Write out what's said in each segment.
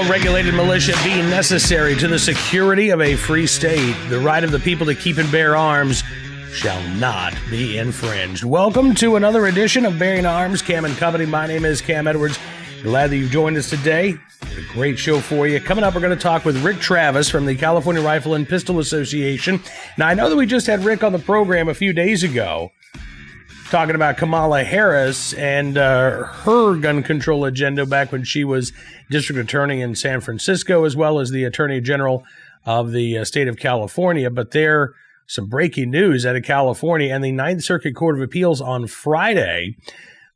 unregulated militia be necessary to the security of a free state, the right of the people to keep and bear arms shall not be infringed. Welcome to another edition of Bearing Arms, Cam and Company. My name is Cam Edwards. Glad that you've joined us today. A great show for you. Coming up, we're going to talk with Rick Travis from the California Rifle and Pistol Association. Now, I know that we just had Rick on the program a few days ago talking about Kamala Harris and her gun control agenda back when she was district attorney in San Francisco, as well as the attorney general of the state of California. But there, some breaking news out of California and the Ninth Circuit Court of Appeals on Friday.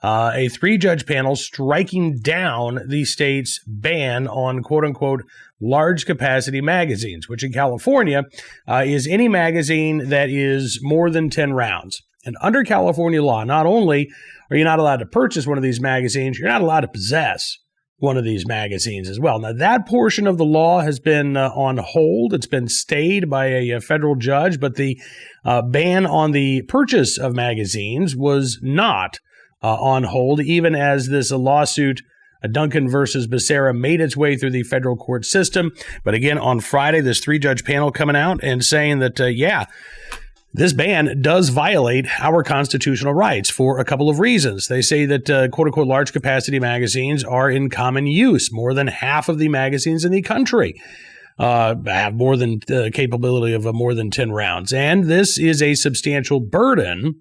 A three-judge panel striking down the state's ban on quote-unquote large-capacity magazines, which in California is any magazine that is more than 10 rounds. And under California law, not only are you not allowed to purchase one of these magazines, you're not allowed to possess one of these magazines as well. Now, that portion of the law has been on hold. It's been stayed by a federal judge, but the ban on the purchase of magazines was not on hold, even as this lawsuit, Duncan versus Becerra, made its way through the federal court system. But again, on Friday, this three-judge panel coming out and saying that, this ban does violate our constitutional rights for a couple of reasons. They say that, quote-unquote, large-capacity magazines are in common use. More than half of the magazines in the country have more than capability of more than 10 rounds. And this is a substantial burden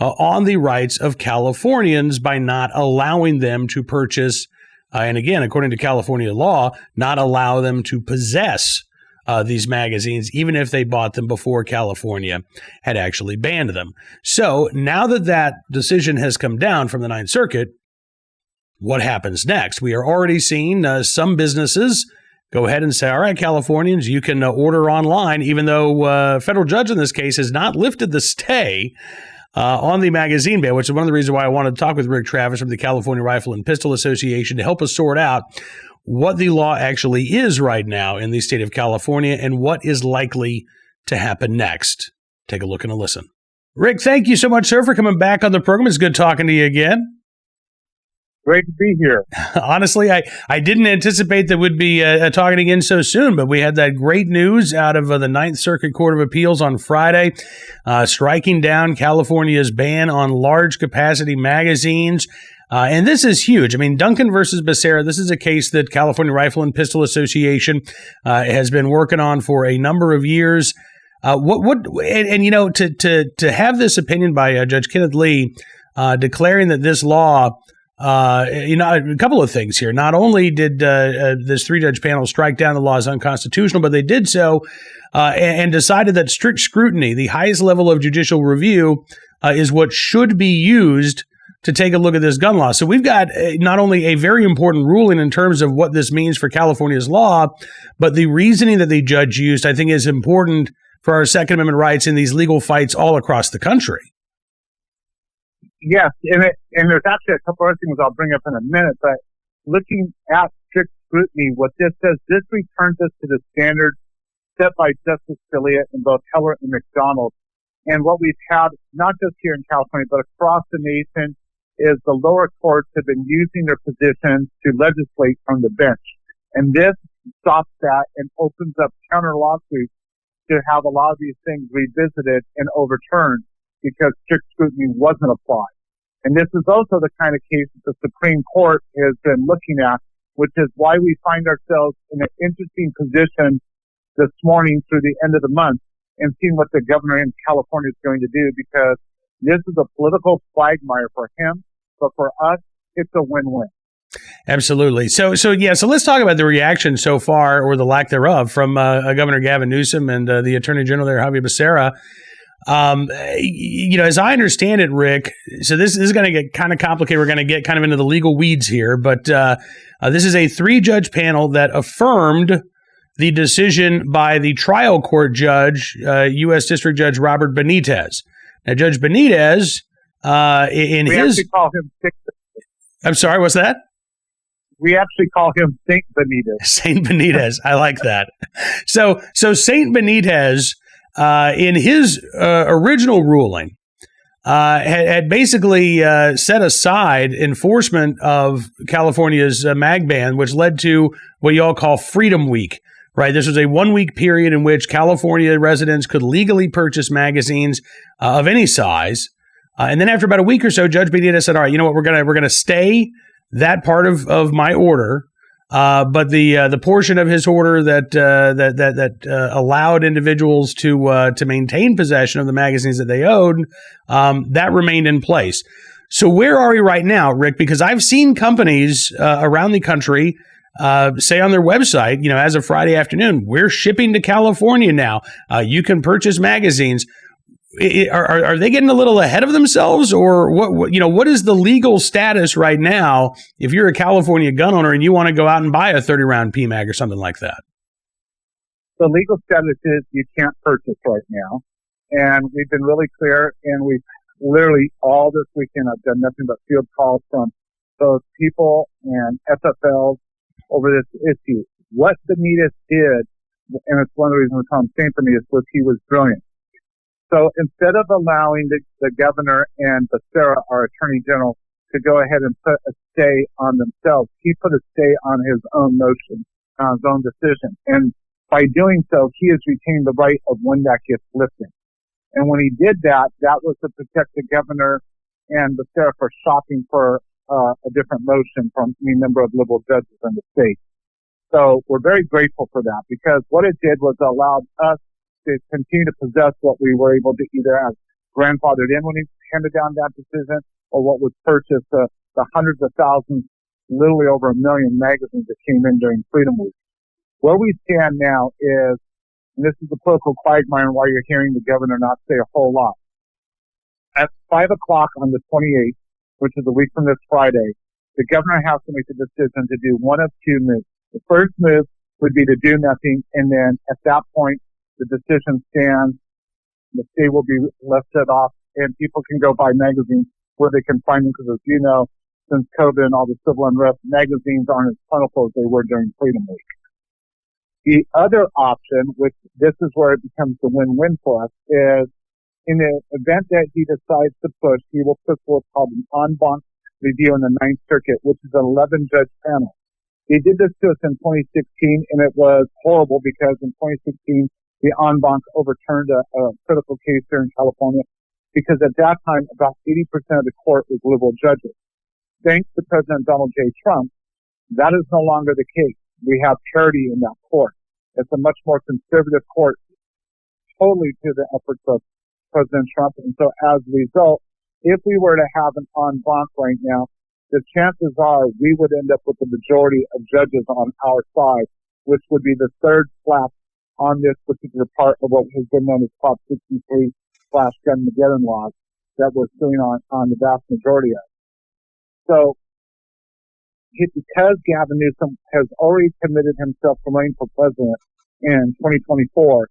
on the rights of Californians by not allowing them to purchase, and again, according to California law, not allow them to possess these magazines, even if they bought them before California had actually banned them. So now that that decision has come down from the Ninth Circuit, what happens next? We are already seeing some businesses go ahead and say, all right, Californians, you can order online, even though a federal judge in this case has not lifted the stay on the magazine ban, which is one of the reasons why I wanted to talk with Rick Travis from the California Rifle and Pistol Association to help us sort out what the law actually is right now in the state of California and what is likely to happen next. Take a look and a listen. Rick, thank you so much, sir, for coming back on the program. It's good talking to you again. Great to be here. Honestly, I didn't anticipate that we'd be talking again so soon, but we had that great news out of the Ninth Circuit Court of Appeals on Friday, striking down California's ban on large-capacity magazines. And this is huge. I mean, Duncan versus Becerra, this is a case that California Rifle and Pistol Association has been working on for a number of years. To have this opinion by Judge Kenneth Lee declaring that this law, a couple of things here. Not only did this three-judge panel strike down the law as unconstitutional, but they did so and decided that strict scrutiny, the highest level of judicial review, is what should be used to take a look at this gun law. So we've got not only a very important ruling in terms of what this means for California's law, but the reasoning that the judge used, I think, is important for our Second Amendment rights in these legal fights all across the country. Yes, and there's actually a couple other things I'll bring up in a minute, but looking at strict scrutiny, what this says, this returns us to the standard set by Justice Scalia in both Heller and McDonald. And what we've had, not just here in California, but across the nation, is the lower courts have been using their positions to legislate from the bench. And this stops that and opens up counter lawsuits to have a lot of these things revisited and overturned because strict scrutiny wasn't applied. And this is also the kind of case that the Supreme Court has been looking at, which is why we find ourselves in an interesting position this morning through the end of the month and seeing what the governor in California is going to do, because this is a political quagmire for him. But for us, it's a win-win. Absolutely. So let's talk about the reaction so far, or the lack thereof, from Governor Gavin Newsom and the Attorney General there, Xavier Becerra. As I understand it, Rick, so this is going to get kind of complicated. We're going to get kind of into the legal weeds here, but this is a three-judge panel that affirmed the decision by the trial court judge, U.S. District Judge Robert Benitez. Now, Judge Benitez, we actually call him Saint Benitez. I'm sorry, what's that? We actually call him Saint Benitez. Saint Benitez, I like that. So Saint Benitez, in his original ruling, had basically set aside enforcement of California's mag ban, which led to what you all call Freedom Week. Right. This was a 1 week period in which California residents could legally purchase magazines of any size. And then after about a week or so, Judge Benitez said, all right, you know what, we're gonna stay that part of my order. But the portion of his order that allowed individuals to maintain possession of the magazines that they owed, that remained in place. So where are we right now, Rick? Because I've seen companies around the country say on their website, as of Friday afternoon, we're shipping to California now. You can purchase magazines. Are they getting a little ahead of themselves, or what is the legal status right now if you're a California gun owner and you want to go out and buy a 30-round PMag or something like that? The legal status is you can't purchase right now, and we've been really clear, and we've literally all this weekend I've done nothing but field calls from both people and FFLs over this issue. What Benitez did, and it's one of the reasons Tom saying for me, was he was brilliant. So instead of allowing the governor and Becerra, our attorney general, to go ahead and put a stay on themselves, he put a stay on his own motion, on his own decision. And by doing so, he has retained the right of when that gets lifted. And when he did that, that was to protect the governor and Becerra for shopping for a different motion from any number of liberal judges in the state. So we're very grateful for that, because what it did was allowed us to continue to possess what we were able to either have grandfathered in when he handed down that decision, or what was purchased, the hundreds of thousands, literally over 1 million magazines that came in during Freedom Week. Where we stand now is, and this is the political quagmire why you're hearing the governor not say a whole lot. At 5 o'clock on the 28th, which is a week from this Friday, the governor has to make a decision to do one of two moves. The first move would be to do nothing, and then at that point, the decision stands, the state will be lifted off, and people can go buy magazines where they can find them, because as you know, since COVID and all the civil unrest, magazines aren't as plentiful as they were during Freedom Week. The other option, which this is where it becomes the win-win for us, is in the event that he decides to push, he will push what's called an en banc review in the Ninth Circuit, which is an 11-judge panel. They did this to us in 2016, and it was horrible because in 2016, the en banc overturned a critical case here in California, because at that time, about 80% of the court was liberal judges. Thanks to President Donald J. Trump, that is no longer the case. We have parity in that court. It's a much more conservative court, totally to the efforts of President Trump. And so as a result, if we were to have an en banc right now, the chances are we would end up with the majority of judges on our side, which would be the third slap on this particular part of what has been known as Prop 63/Gun-Mageddon laws that we're suing on the vast majority of. So, because Gavin Newsom has already committed himself to running for president in 2024,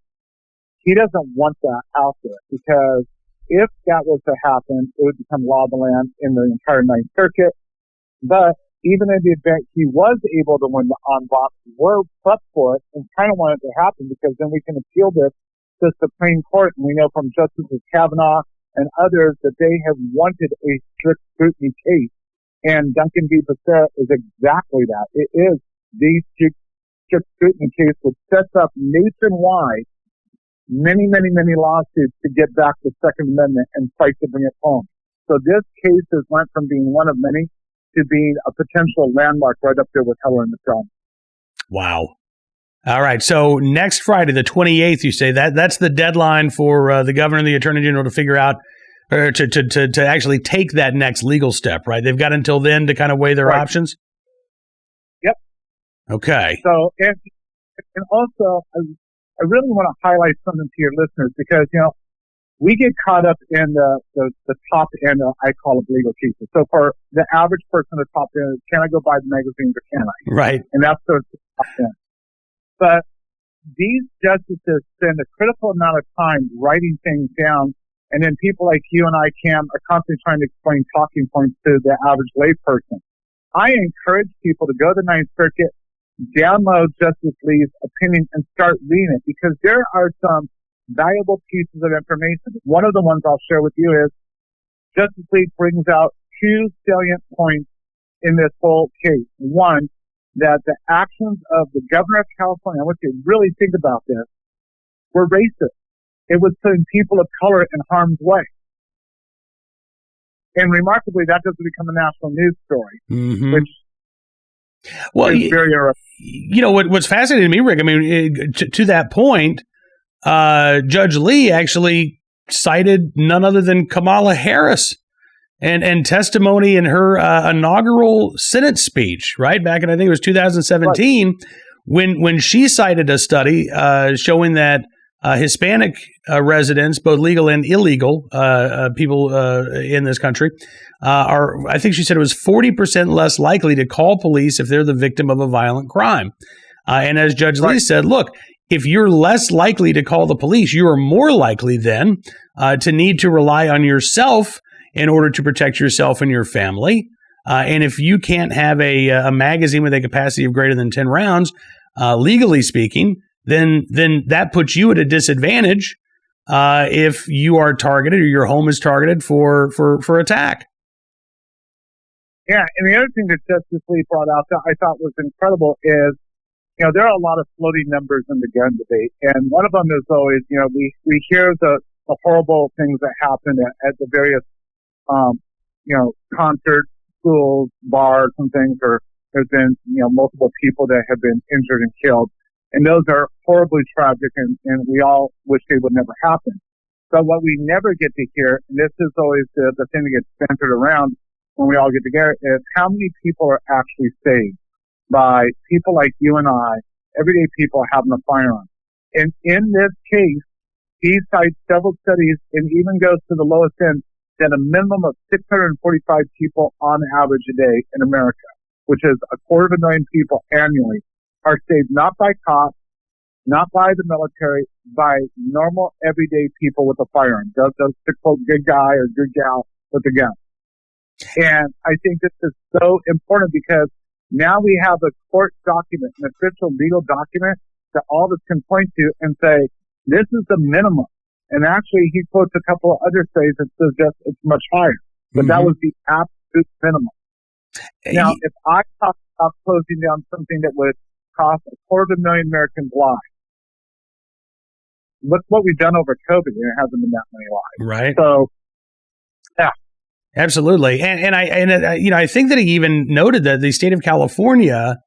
he doesn't want that out there, because if that was to happen, it would become law of the land in the entire Ninth Circuit. But even in the event he was able to win the en banc, we're prepped for it and kind of want it to happen, because then we can appeal this to the Supreme Court. And we know from Justices Kavanaugh and others that they have wanted a strict scrutiny case. And Duncan v. Becerra is exactly that. It is the strict scrutiny case, which sets up nationwide many lawsuits to get back the Second Amendment and fight to bring it home. So this case has went from being one of many to being a potential landmark right up there with Heller and McDonald. Wow. All right. So next Friday, the 28th, you say that's the deadline for the governor and the attorney general to figure out, or to actually take that next legal step, right? They've got until then to kind of weigh their options? Yep. Okay. So, and also, I really want to highlight something to your listeners, because, we get caught up in the top end of, I call it, legal cases. So for the average person, the top end is, can I go buy the magazines or can I? Right. And that's the top end. But these justices spend a critical amount of time writing things down, and then people like you and I, Cam, are constantly trying to explain talking points to the average layperson. I encourage people to go to the Ninth Circuit, download Justice Lee's opinion, and start reading it, because there are some valuable pieces of information. One of the ones I'll share with you is Justice Lee brings out two salient points in this whole case. One, that the actions of the governor of California, I want you to really think about this, were racist. It was putting people of color in harm's way. And remarkably, that doesn't become a national news story, which is very what's fascinating to me, Rick, I mean, to that point, Judge Lee actually cited none other than Kamala Harris and testimony in her inaugural Senate speech, right? Back in, I think it was 2017, right, when she cited a study showing that Hispanic residents, both legal and illegal people in this country, are, I think she said it was 40% less likely to call police if they're the victim of a violent crime. And as Judge Lee said, look, if you're less likely to call the police, you are more likely then to need to rely on yourself in order to protect yourself and your family. And if you can't have a magazine with a capacity of greater than 10 rounds, legally speaking, then that puts you at a disadvantage if you are targeted or your home is targeted for attack. Yeah, and the other thing that Justice Lee brought out that I thought was incredible is, there are a lot of floating numbers in the gun debate, and one of them is always, we hear the horrible things that happen at the various, concerts, schools, bars, and things, or there's been, multiple people that have been injured and killed. And those are horribly tragic, and we all wish they would never happen. But what we never get to hear, and this is always the thing that gets centered around when we all get together, is how many people are actually saved by people like you and I, everyday people having a firearm. And in this case, he cites several studies and even goes to the lowest end that a minimum of 645 people on average a day in America, which is 250,000 people annually, are saved not by cops, not by the military, by normal everyday people with a firearm. Those to quote good guy or good gal with a gun. And I think this is so important because now we have a court document, an official legal document that all of us can point to and say, this is the minimum. And actually, he quotes a couple of other studies that suggest it's much higher. But that was the absolute minimum. Now, if I talk about closing down something that would cost 250,000 Americans' lives, look what we've done over COVID, and it hasn't been that many lives. Right. So, yeah. Absolutely. And I think that he even noted that the state of California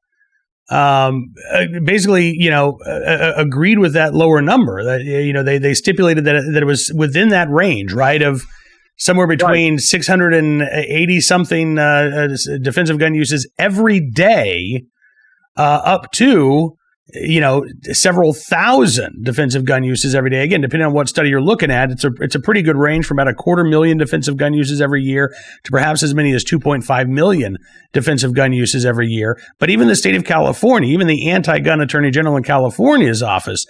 basically, agreed with that lower number. That, they stipulated that it was within that range, right, of somewhere between 680 something defensive gun uses every day up to several thousand defensive gun uses every day. Again, depending on what study you're looking at, it's a pretty good range from about 250,000 defensive gun uses every year to perhaps as many as 2.5 million defensive gun uses every year. But even the state of California, even the anti-gun attorney general in California's office,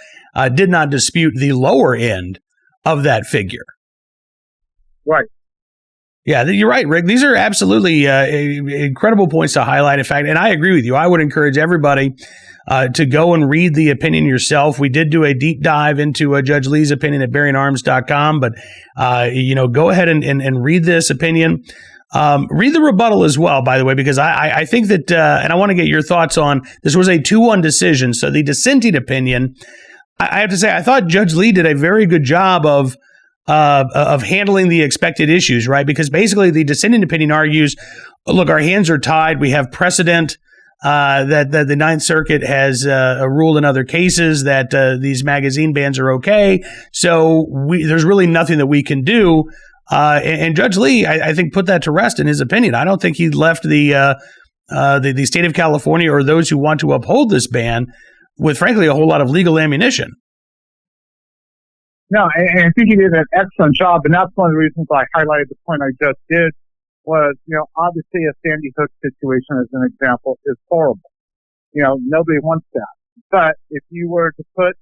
did not dispute the lower end of that figure. Right. Yeah, you're right, Rick. These are absolutely incredible points to highlight. In fact, and I agree with you. I would encourage everybody to go and read the opinion yourself. We did do a deep dive into Judge Lee's opinion at bearingarms.com, but go ahead and read this opinion. Read the rebuttal as well, by the way, because I think that, and I want to get your thoughts on, this was a 2-1 decision. So the dissenting opinion, I have to say, I thought Judge Lee did a very good job of handling the expected issues, right? Because basically the dissenting opinion argues, look, our hands are tied. We have precedent that the Ninth Circuit has ruled in other cases that these magazine bans are okay. So there's really nothing that we can do. And Judge Lee, I think, put that to rest in his opinion. I don't think he left the state of California or those who want to uphold this ban with, frankly, a whole lot of legal ammunition. No, and I think he did an excellent job, and that's one of the reasons I highlighted the point I just did was, obviously a Sandy Hook situation as an example is horrible. Nobody wants that. But if you were to put,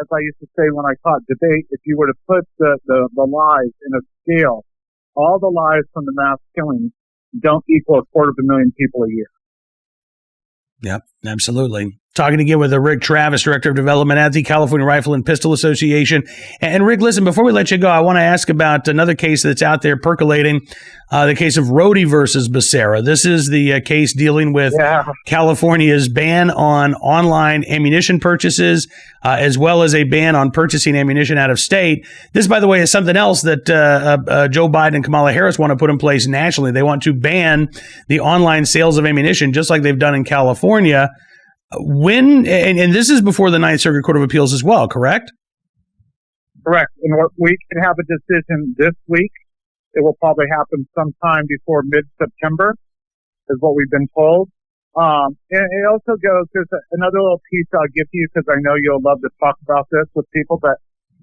as I used to say when I taught debate, if you were to put the lives in a scale, all the lives from the mass killings don't equal 250,000 people a year. Yep, absolutely. Talking again with Rick Travis, Director of Development at the California Rifle and Pistol Association. And Rick, listen, before we let you go, I want to ask about another case that's out there percolating, the case of Rhodey versus Becerra. This is the case dealing with California's ban on online ammunition purchases, as well as a ban on purchasing ammunition out of state. This, by the way, is something else that Joe Biden and Kamala Harris want to put in place nationally. They want to ban the online sales of ammunition, just like they've done in California. When, and this is before the Ninth Circuit Court of Appeals as well, correct? Correct. And we can have a decision this week. It will probably happen sometime before mid-September, is what we've been told. And it also goes, there's another little piece I'll give you because I know you'll love to talk about this with people, but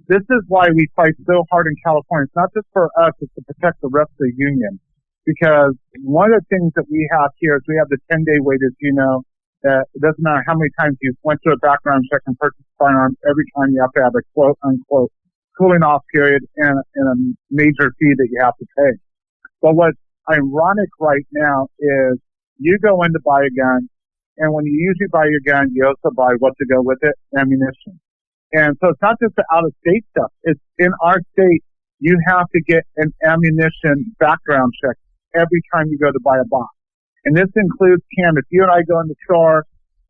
this is why we fight so hard in California. It's not just for us, it's to protect the rest of the union. Because one of the things that we have here is we have the 10-day wait, as you know. It doesn't matter how many times you went through a background check and purchased firearms. Every time you have to have a quote-unquote cooling off period and a major fee that you have to pay. But what's ironic right now is you go in to buy a gun, and when you usually buy your gun, you also buy what to go with it, ammunition. And so it's not just the out-of-state stuff. It's in our state, you have to get an ammunition background check every time you go to buy a box. And this includes, Cam, if you and I go in the store,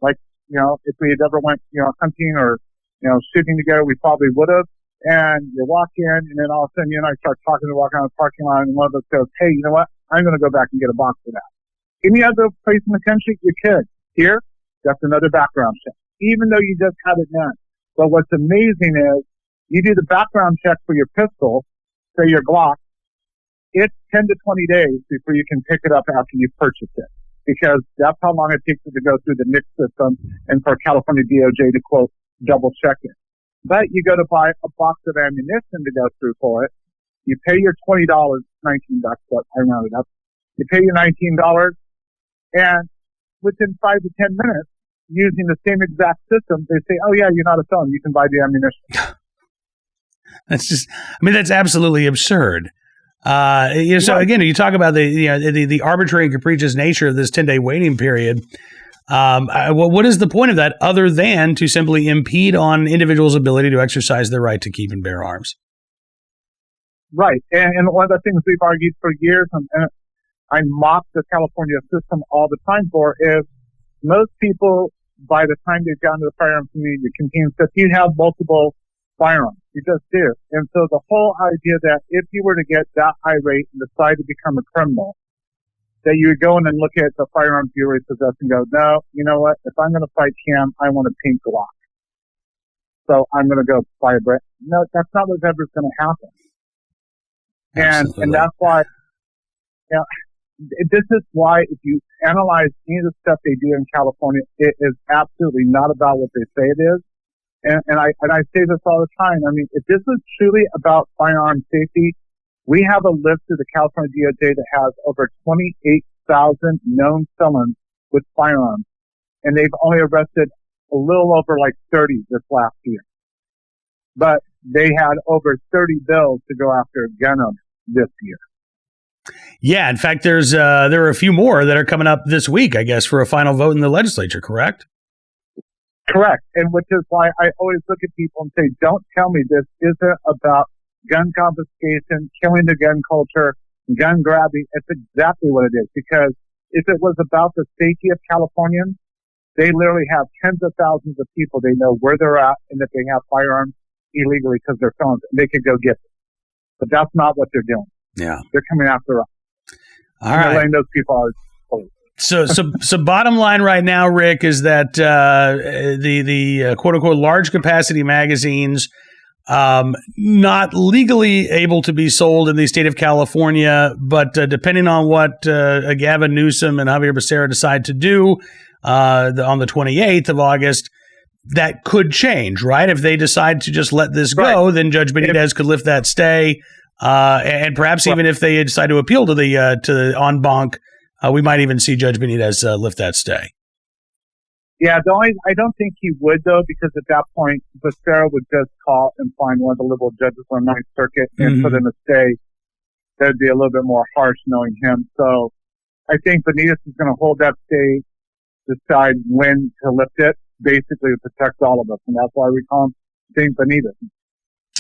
like, if we had ever went, hunting or, shooting together, we probably would have. And you walk in, and then all of a sudden you and I start talking to walk around the parking lot, and one of us goes, hey, you know what? I'm going to go back and get a box of that. Any other place in the country, you could. Here, that's another background check, even though you just had it done. But what's amazing is you do the background check for your pistol, say your Glock, it's 10 to 20 days before you can pick it up after you've purchased it, because that's how long it takes it to go through the NICS system and for California DOJ to, quote, double check it. But you go to buy a box of ammunition to go through for it. You pay your $20, $19, but I rounded up. You pay your $19, and within 5 to 10 minutes, using the same exact system, they say, oh yeah, you're not a felon. You can buy the ammunition. That's absolutely absurd. So again, you talk about the arbitrary and capricious nature of this 10-day waiting period. What is the point of that other than to simply impede on individuals' ability to exercise their right to keep and bear arms? Right. And one of the things we've argued for years, and I mock the California system all the time for, is most people, by the time they've gotten to the firearms community, contains that you have multiple firearms. You just do. And so the whole idea that if you were to get that irate and decide to become a criminal, that you would go in and look at the firearms you already possess and go, no, you know what? If I'm going to fight Cam, I want a pink Glock. So I'm going to go buy a brand. No, that's not what's ever going to happen. And that's why, this is why if you analyze any of the stuff they do in California, it is absolutely not about what they say it is. And I say this all the time. I mean, if this is truly about firearm safety, we have a list through the California DOJ that has over 28,000 known felons with firearms. And they've only arrested a little over 30 this last year. But they had over 30 bills to go after gun owners this year. Yeah, in fact, there are a few more that are coming up this week, I guess, for a final vote in the legislature, correct? Correct. And which is why I always look at people and say, don't tell me this isn't about gun confiscation, killing the gun culture, gun grabbing. It's exactly what it is. Because if it was about the safety of Californians, they literally have tens of thousands of people. They know where they're at and that they have firearms illegally because they're felons. And they could go get them. But that's not what they're doing. Yeah. They're coming after us. All right. Letting those people out. So bottom line right now, Rick, is that the quote unquote large capacity magazines not legally able to be sold in the state of California, but depending on what Gavin, Newsom, and Xavier Becerra decide to do on the 28th of August, that could change, right? If they decide to just let this go, then Judge Benitez could lift that stay, and perhaps even if they decide to appeal to the en banc. We might even see Judge Benitez lift that stay. Yeah, I don't think he would, though, because at that point, Becerra would just call and find one of the liberal judges on Ninth Circuit and put in a stay. That would be a little bit more harsh knowing him. So I think Benitez is going to hold that stay, decide when to lift it. basically to protect all of us. And that's why we call them St. Benita.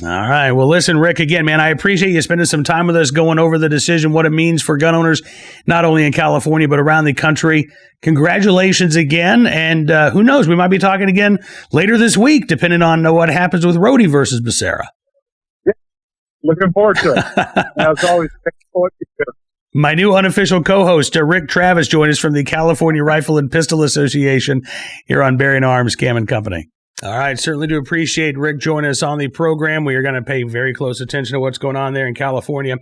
All right. Well, listen, Rick, again, man, I appreciate you spending some time with us going over the decision, what it means for gun owners, not only in California, but around the country. Congratulations again. And who knows, we might be talking again later this week, depending on what happens with Rhodey versus Becerra. Yeah. Looking forward to it. As always, thanks for what you do. My new unofficial co-host, Rick Travis, joined us from the California Rifle and Pistol Association here on Bearing Arms, Cam and Company. All right. Certainly do appreciate Rick joining us on the program. We are going to pay very close attention to what's going on there in California.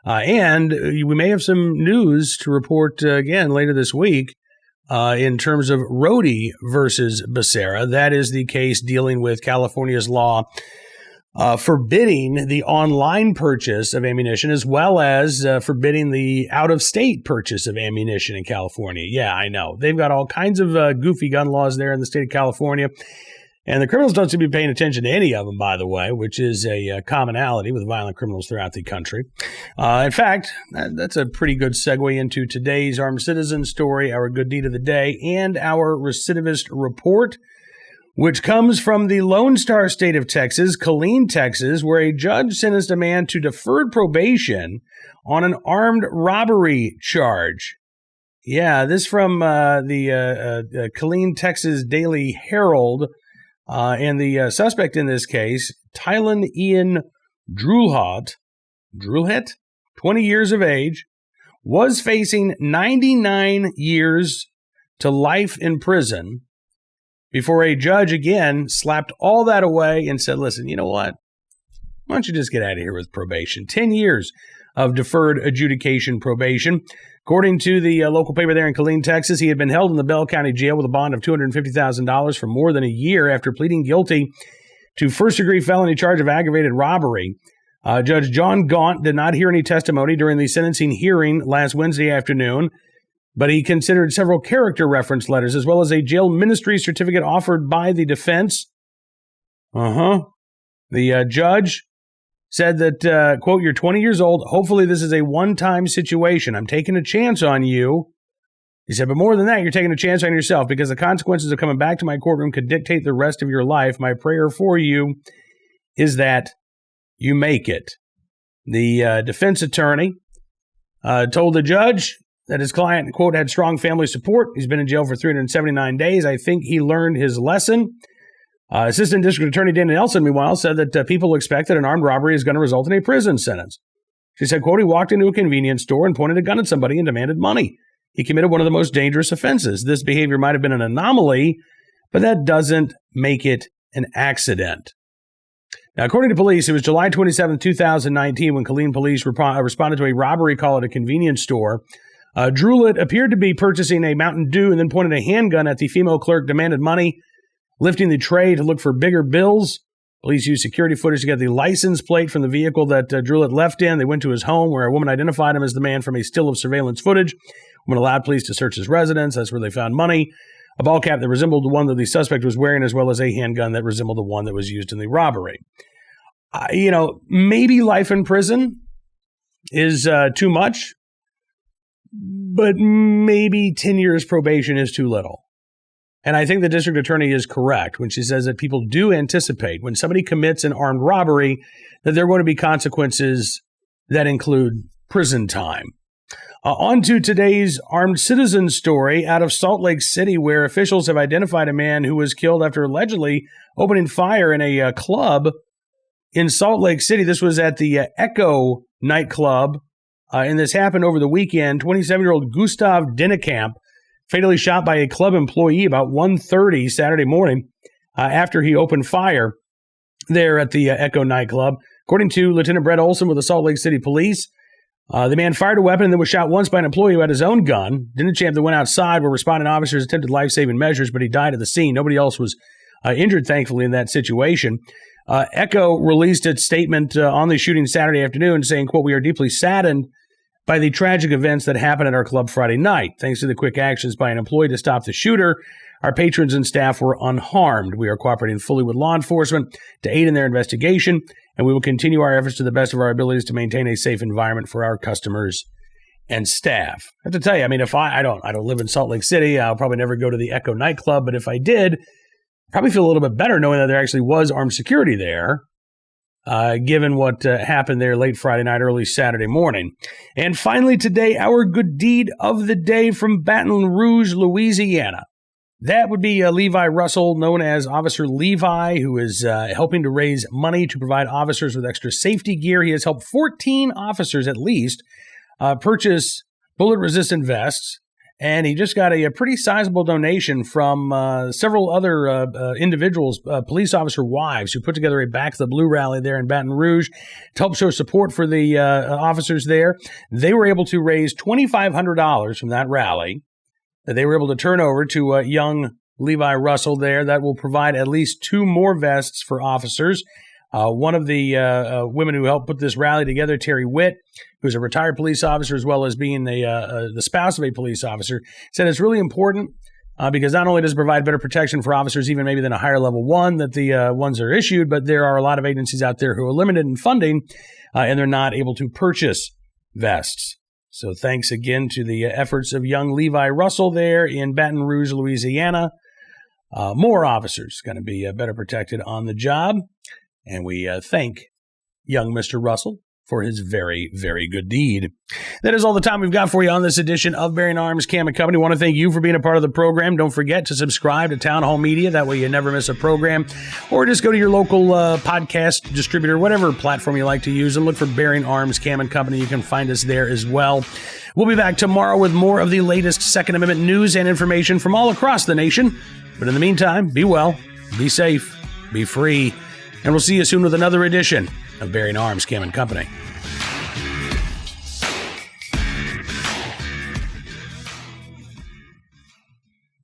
And we may have some news to report again later this week in terms of Rhodey versus Becerra. That is the case dealing with California's law forbidding the online purchase of ammunition, as well as forbidding the out-of-state purchase of ammunition in California. Yeah, I know. They've got all kinds of goofy gun laws there in the state of California. And the criminals don't seem to be paying attention to any of them, by the way, which is a commonality with violent criminals throughout the country. In fact, that's a pretty good segue into today's Armed Citizen story, our good deed of the day, and our recidivist report, which comes from the Lone Star State of Texas, Killeen, Texas, where a judge sentenced a man to deferred probation on an armed robbery charge. Yeah, this from the Killeen, Texas Daily Herald. And the suspect in this case, Tylen Ian Drulhet, 20 years of age, was facing 99 years to life in prison before a judge again slapped all that away and said, listen, you know what? Why don't you just get out of here with probation? 10 years of deferred adjudication probation. According to the local paper there in Killeen, Texas, he had been held in the Bell County Jail with a bond of $250,000 for more than a year after pleading guilty to first-degree felony charge of aggravated robbery. Judge John Gaunt did not hear any testimony during the sentencing hearing last Wednesday afternoon, but he considered several character reference letters as well as a jail ministry certificate offered by the defense. The judge said that, quote, you're 20 years old. Hopefully this is a one-time situation. I'm taking a chance on you. He said, but more than that, you're taking a chance on yourself because the consequences of coming back to my courtroom could dictate the rest of your life. My prayer for you is that you make it. The defense attorney told the judge that his client, quote, had strong family support. He's been in jail for 379 days. I think he learned his lesson. Assistant District Attorney Dana Nelson, meanwhile, said that people expect that an armed robbery is going to result in a prison sentence. She said, quote, he walked into a convenience store and pointed a gun at somebody and demanded money. He committed one of the most dangerous offenses. This behavior might have been an anomaly, but that doesn't make it an accident. Now, according to police, it was July 27, 2019, when Killeen police responded to a robbery call at a convenience store. Drulett appeared to be purchasing a Mountain Dew and then pointed a handgun at the female clerk, demanded money, lifting the tray to look for bigger bills. Police used security footage to get the license plate from the vehicle that Drulett left in. They went to his home where a woman identified him as the man from a still of surveillance footage. Woman allowed police to search his residence. That's where they found money, a ball cap that resembled the one that the suspect was wearing, as well as a handgun that resembled the one that was used in the robbery. Maybe life in prison is too much, but maybe 10 years probation is too little. And I think the district attorney is correct when she says that people do anticipate when somebody commits an armed robbery that there are going to be consequences that include prison time. On to today's armed citizen story out of Salt Lake City, where officials have identified a man who was killed after allegedly opening fire in a club in Salt Lake City. This was at the Echo nightclub, and this happened over the weekend. 27-year-old Gustav Dennekamp fatally shot by a club employee about 1:30 Saturday morning after he opened fire there at the Echo nightclub. According to Lieutenant Brett Olson with the Salt Lake City Police, the man fired a weapon and then was shot once by an employee who had his own gun. Dennekamp then went outside where responding officers attempted life-saving measures, but he died at the scene. Nobody else was injured, thankfully, in that situation. Echo released its statement on the shooting Saturday afternoon saying, quote, we are deeply saddened by the tragic events that happened at our club Friday night. Thanks to the quick actions by an employee to stop the shooter, our patrons and staff were unharmed. We are cooperating fully with law enforcement to aid in their investigation, and we will continue our efforts to the best of our abilities to maintain a safe environment for our customers and staff. I have to tell you, if I don't live in Salt Lake City, I'll probably never go to the Echo nightclub, but if I did, probably feel a little bit better knowing that there actually was armed security there, given what happened there late Friday night, early Saturday morning. And finally today, our good deed of the day from Baton Rouge, Louisiana. That would be Levi Russell, known as Officer Levi, who is helping to raise money to provide officers with extra safety gear. He has helped 14 officers at least purchase bullet-resistant vests, and he just got a pretty sizable donation from several other individuals, police officer wives, who put together a Back the Blue rally there in Baton Rouge to help show support for the officers there. They were able to raise $2,500 from that rally that they were able to turn over to young Levi Russell there. That will provide at least 2 more vests for officers. One of the women who helped put this rally together, Terry Witt, who's a retired police officer as well as being the spouse of a police officer, said it's really important because not only does it provide better protection for officers, even maybe than a higher level one that the ones are issued, but there are a lot of agencies out there who are limited in funding and they're not able to purchase vests. So thanks again to the efforts of young Levi Russell there in Baton Rouge, Louisiana. More officers going to be better protected on the job. And we thank young Mr. Russell for his very, very good deed. That is all the time we've got for you on this edition of Bearing Arms Cam & Company. I want to thank you for being a part of the program. Don't forget to subscribe to Town Hall Media. That way you never miss a program. Or just go to your local podcast distributor, whatever platform you like to use, and look for Bearing Arms Cam & Company. You can find us there as well. We'll be back tomorrow with more of the latest Second Amendment news and information from all across the nation. But in the meantime, be well, be safe, be free, and we'll see you soon with another edition of Bearing Arms Cam & Company.